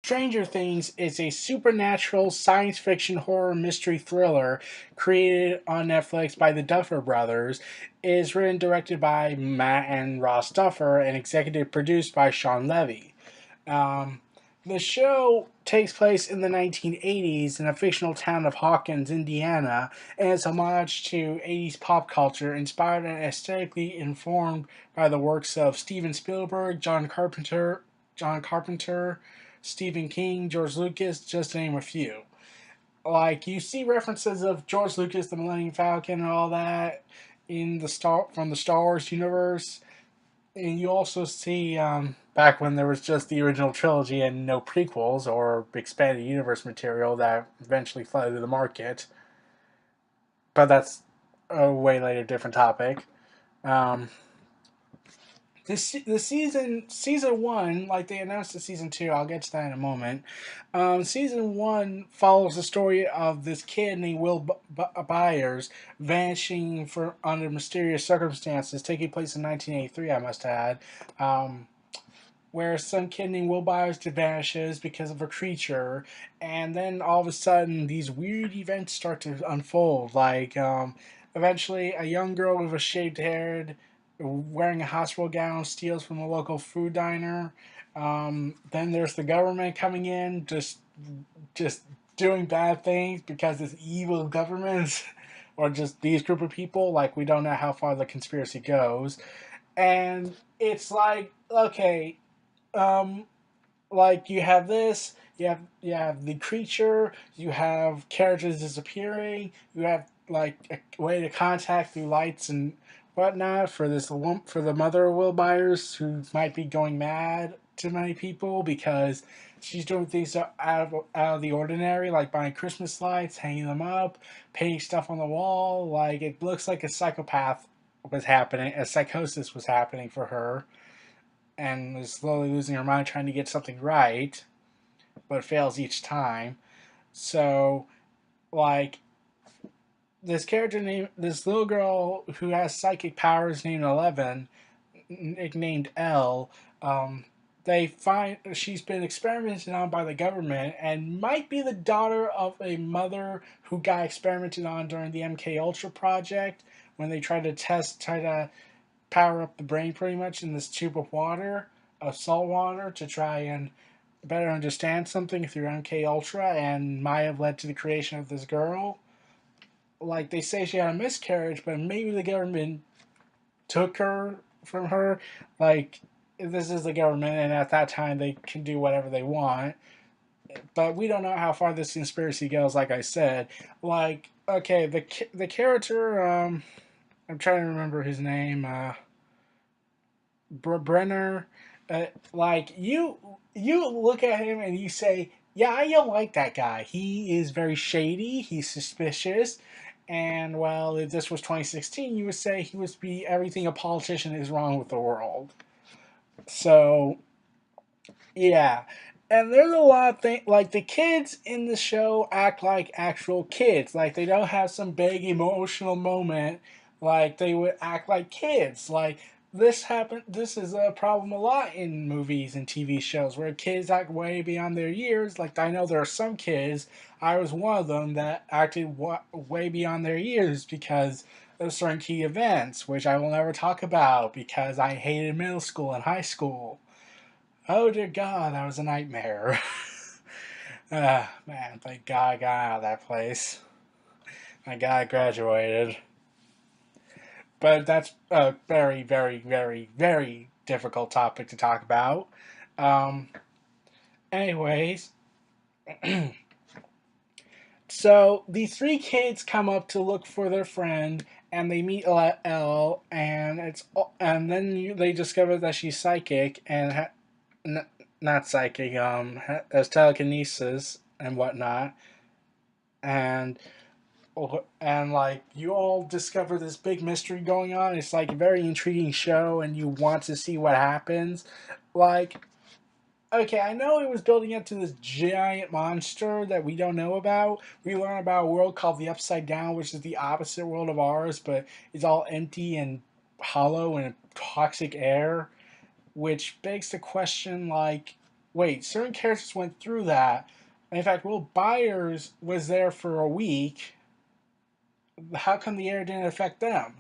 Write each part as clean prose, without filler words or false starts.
Stranger Things is a supernatural science fiction horror mystery thriller created on Netflix by the Duffer Brothers. It is written and directed by Matt and Ross Duffer and executive produced by Sean Levy. Um, the show takes place in the 1980s in a fictional town of Hawkins, Indiana, and it's a homage to 80s pop culture inspired and aesthetically informed by the works of Steven Spielberg, John Carpenter, Stephen King, George Lucas, just to name a few. Like you see references of George Lucas, the Millennium Falcon, and all that in the Star Wars universe, and you also see back when there was just the original trilogy and no prequels or expanded universe material that eventually flooded the market. But that's a way later different topic. Um, the season one, like they announced the season two, I'll get to that in a moment. Season one follows the story of this kid named Will Byers vanishing for under mysterious circumstances, taking place in 1983. I must add, where some kid named Will Byers vanishes because of a creature, and then all of a sudden these weird events start to unfold. Like eventually, a young girl with a shaved head, wearing a hospital gown, steals from a local food diner. Then there's the government coming in, just doing bad things because it's evil governments. Or just these group of people, like we don't know how far the conspiracy goes, and it's like okay, um, like you have this, you have the creature, you have characters disappearing, you have like a way to contact through lights and whatnot for for the mother of Will Byers, who might be going mad to many people because she's doing things out of the ordinary, like buying Christmas lights, hanging them up, painting stuff on the wall. Like it looks like a psychosis was happening for her, and is slowly losing her mind trying to get something right, but fails each time. So, like, this little girl who has psychic powers named Eleven, nicknamed Elle, they find she's been experimented on by the government and might be the daughter of a mother who got experimented on during the MK Ultra project when they try to power up the brain pretty much in this tube of water, of salt water, to try and better understand something through MK Ultra, and might have led to the creation of this girl. Like they say, she had a miscarriage, but maybe the government took her from her. Like this is the government, and at that time they can do whatever they want. But we don't know how far this conspiracy goes. Like I said, like okay, the character. I'm trying to remember his name. Brenner, like you look at him and you say, yeah, I don't like that guy. He is very shady. He's suspicious. And well, if this was 2016, you would say he would be everything a politician is wrong with the world. So yeah, and there's a lot of things like the kids in the show act like actual kids. Like they don't have some big emotional moment. Like they would act like kids. Like this happened. This is a problem a lot in movies and TV shows where kids act way beyond their years. Like I know there are some kids. I was one of them that acted way beyond their years because of certain key events, which I will never talk about because I hated middle school and high school. Oh dear God, that was a nightmare. Man, thank God I got out of that place. Thank God I graduated. But that's a very, very, very, very difficult topic to talk about. Um, anyways, so these three kids come up to look for their friend, and they meet Elle, and they discover that she's psychic and not psychic, has telekinesis and whatnot, and like you all discover this big mystery going on. It's like a very intriguing show, and you want to see what happens. Like, okay, I know it was building up to this giant monster that we don't know about. We learn about a world called the Upside Down, which is the opposite world of ours, but it's all empty and hollow and toxic air, which begs the question, like, wait, certain characters went through that. In fact, Will Byers was there for a week. How come the air didn't affect them?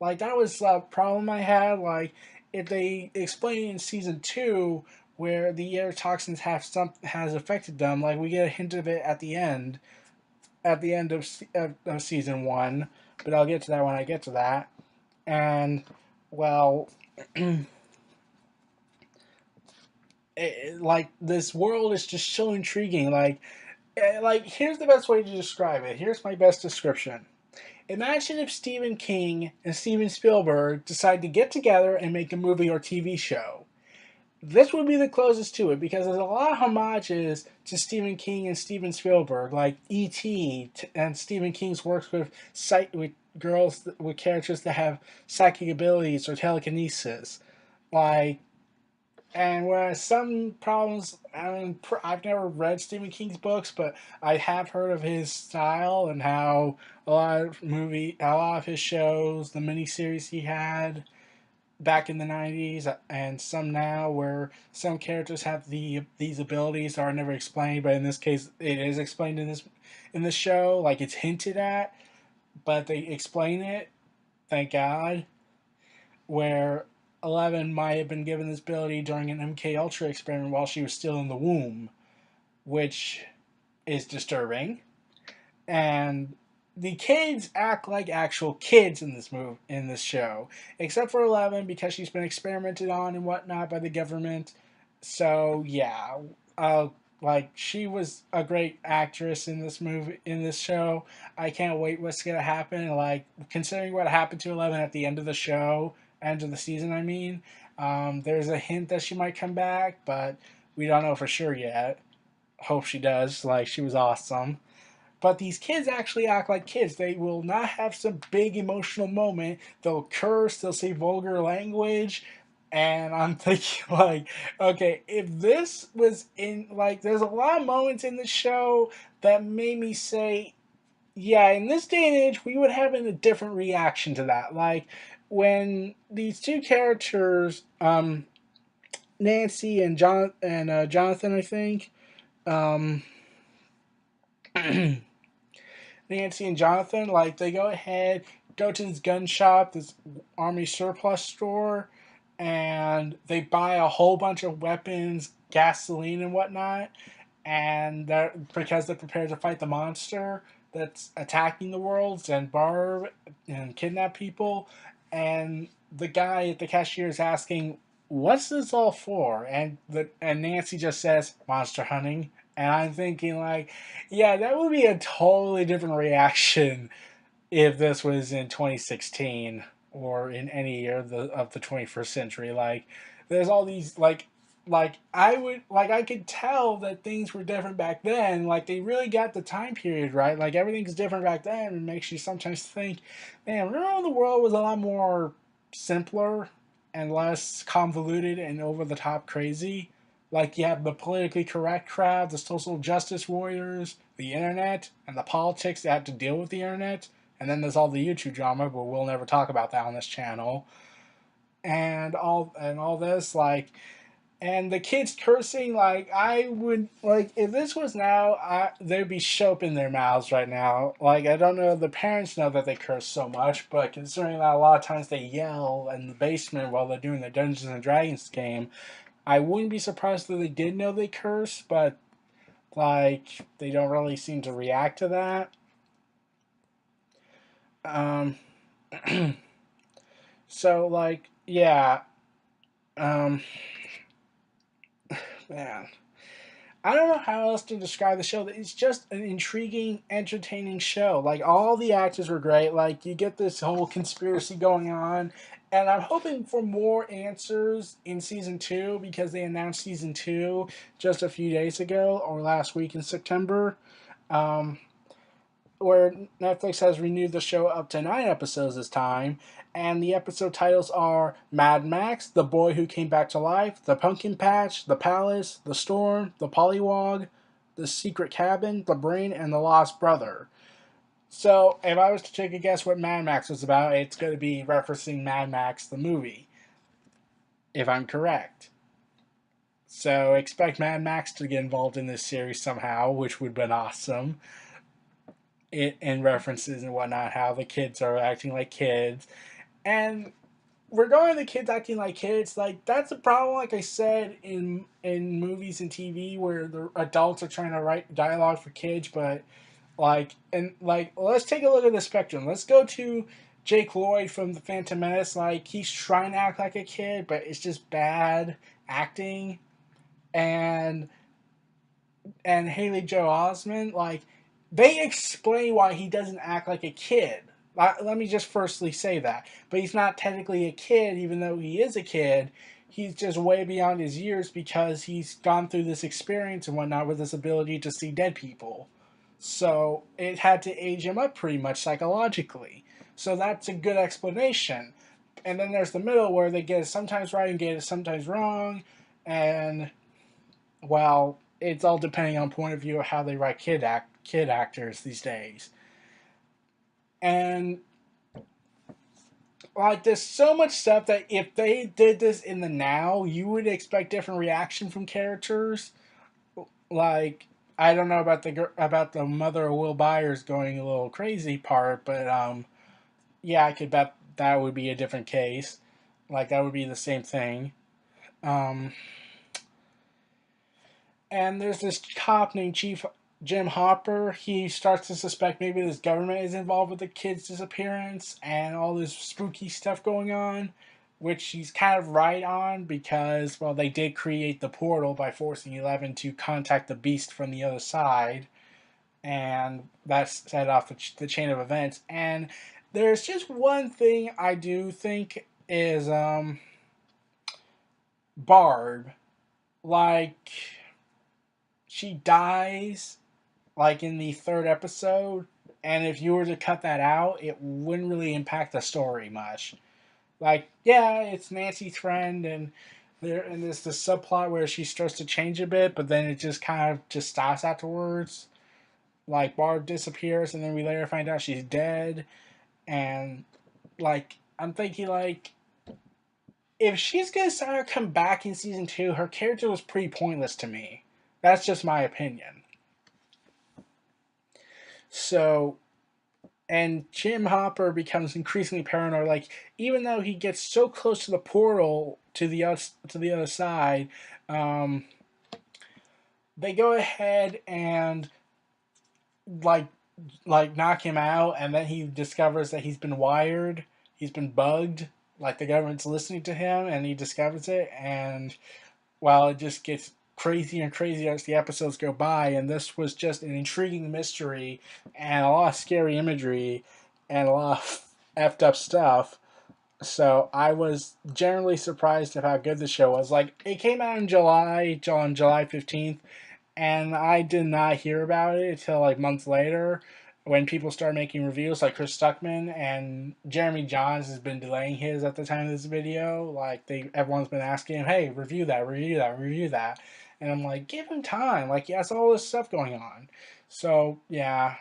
Like that was a problem I had. Like if they explain in season two where the air toxins have some has affected them, like we get a hint of it at the end of season one. But I'll get to that when I get to that. And well, like this world is just so intriguing. Like here's the best way to describe it. Here's my best description. Imagine if Stephen King and Steven Spielberg decide to get together and make a movie or TV show. This would be the closest to it because there's a lot of homages to Stephen King and Steven Spielberg, like E.T. and Stephen King's works with girls with characters that have psychic abilities or telekinesis. Like and whereas some problems, I mean, I've never read Stephen King's books, but I have heard of his style and how a lot of his shows, the miniseries he had back in the '90s, and some now, where some characters have these abilities that are never explained, but in this case, it is explained in this show. Like it's hinted at, but they explain it. Thank God. Where Eleven might have been given this ability during an MK Ultra experiment while she was still in the womb, which is disturbing. And the kids act like actual kids in this show, except for Eleven because she's been experimented on and whatnot by the government. So yeah, uh, like she was a great actress in this show. I can't wait what's gonna happen. Like considering what happened to Eleven at the end of the show, end of the season. I mean, there's a hint that she might come back, but we don't know for sure yet. Hope she does. Like she was awesome. But these kids actually act like kids. They will not have some big emotional moment. They'll curse, they'll say vulgar language. And I'm thinking, like, okay, if this was in, like, there's a lot of moments in the show that made me say, yeah, in this day and age, we would have a different reaction to that. Like, when these two characters, Nancy and Jonathan, I think, um, Nancy and Jonathan, like they go ahead, go to this gun shop, this army surplus store, and they buy a whole bunch of weapons, gasoline, and whatnot. And that because they're prepared to fight the monster that's attacking the worlds and Barb and kidnap people. And the guy at the cashier is asking, "What's this all for?" And Nancy just says, "Monster hunting." And I'm thinking like, yeah, that would be a totally different reaction if this was in 2016 or in any year of the 21st century. Like, there's all these I could tell that things were different back then. Like they really got the time period right. Like everything's different back then. It makes you sometimes think, man, remember when the world was a lot more simpler and less convoluted and over the top crazy? Like you have the politically correct crowd, the social justice warriors, the internet, and the politics that have to deal with the internet. And then there's all the YouTube drama, but we'll never talk about that on this channel. And all this and the kids cursing, like I would like if this was now, there'd be soap in their mouths right now. Like I don't know, the parents know that they curse so much, but considering that a lot of times they yell in the basement while they're doing the Dungeons and Dragons game, I wouldn't be surprised if they did know they curse, but like they don't really seem to react to that. Um, so like yeah, um, man. I don't know how else to describe the show. It's just an intriguing, entertaining show. Like all the actors were great. Like you get this whole conspiracy going on, and I'm hoping for more answers in season two because they announced season two just a few days ago or last week in September. Um, where Netflix has renewed the show up to 9 episodes this time, and the episode titles are Mad Max, The Boy Who Came Back to Life, The Pumpkin Patch, The Palace, The Storm, The Pollywog, The Secret Cabin, The Brain, and The Lost Brother. So, if I was to take a guess what Mad Max was about, it's going to be referencing Mad Max the movie, if I'm correct. So expect Mad Max to get involved in this series somehow, which would have been awesome. In references and whatnot, how the kids are acting like kids. And regarding the kids acting like kids, like that's a problem. Like I said, in movies and TV where the adults are trying to write dialogue for kids, but let's take a look at the spectrum. Let's go to Jake Lloyd from The Phantom Menace. Like he's trying to act like a kid, but it's just bad acting. And Haley Joel Osment, like they explain why he doesn't act like a kid. Let me just firstly say that. But he's not technically a kid, even though he is a kid. He's just way beyond his years because he's gone through this experience and whatnot with this ability to see dead people. So it had to age him up pretty much psychologically. So that's a good explanation. And then there's the middle where they get it sometimes right and get it sometimes wrong. And well, it's all depending on point of view of how they write kid actors these days. And like there's so much stuff that if they did this in the now, you would expect different reaction from characters. Like I don't know about the mother of Will Byers going a little crazy part, but yeah, I could bet that would be a different case. Like that would be the same thing. Um, and there's this cop named Chief Jim Hopper. He starts to suspect maybe this government is involved with the kid's disappearance and all this spooky stuff going on, which he's kind of right on because, well, they did create the portal by forcing Eleven to contact the beast from the other side, and that set off the chain of events. And there's just one thing I do think is Barb. Like, she dies like in the third episode, and if you were to cut that out, it wouldn't really impact the story much. Like, yeah, it's Nancy's friend, and there's the subplot where she starts to change a bit, but then it just kind of just stops afterwards. Like Barb disappears, and then we later find out she's dead, and like I'm thinking like if she's gonna start come back in season two, her character was pretty pointless to me. That's just my opinion. So and Jim Hopper becomes increasingly paranoid. Like even though he gets so close to the portal to the other side, um, they go ahead and like knock him out, and then he discovers that he's been wired, he's been bugged. Like the government's listening to him, and he discovers it, and well, it just gets crazier and crazier as the episodes go by. And this was just an intriguing mystery and a lot of scary imagery and a lot of effed up stuff. So I was generally surprised at how good the show was. Like it came out in on July 15th, and I did not hear about it until like months later when people started making reviews. Like Chris Stuckman and Jeremy Johns has been delaying his at the time of this video. Like everyone's been asking him, hey, review that, review that, review that. And I'm like, give him time. Like he has all this stuff going on. So yeah.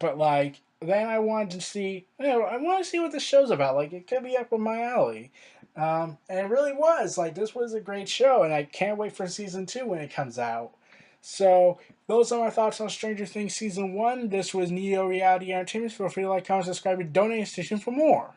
But like then I wanted to see, I want to see what the show's about. Like it could be up on my alley. And it really was. Like this was a great show, and I can't wait for season two when it comes out. So those are my thoughts on Stranger Things season one. This was Neo Reality Entertainment. Feel free to like, comment, subscribe, and donate a station for more.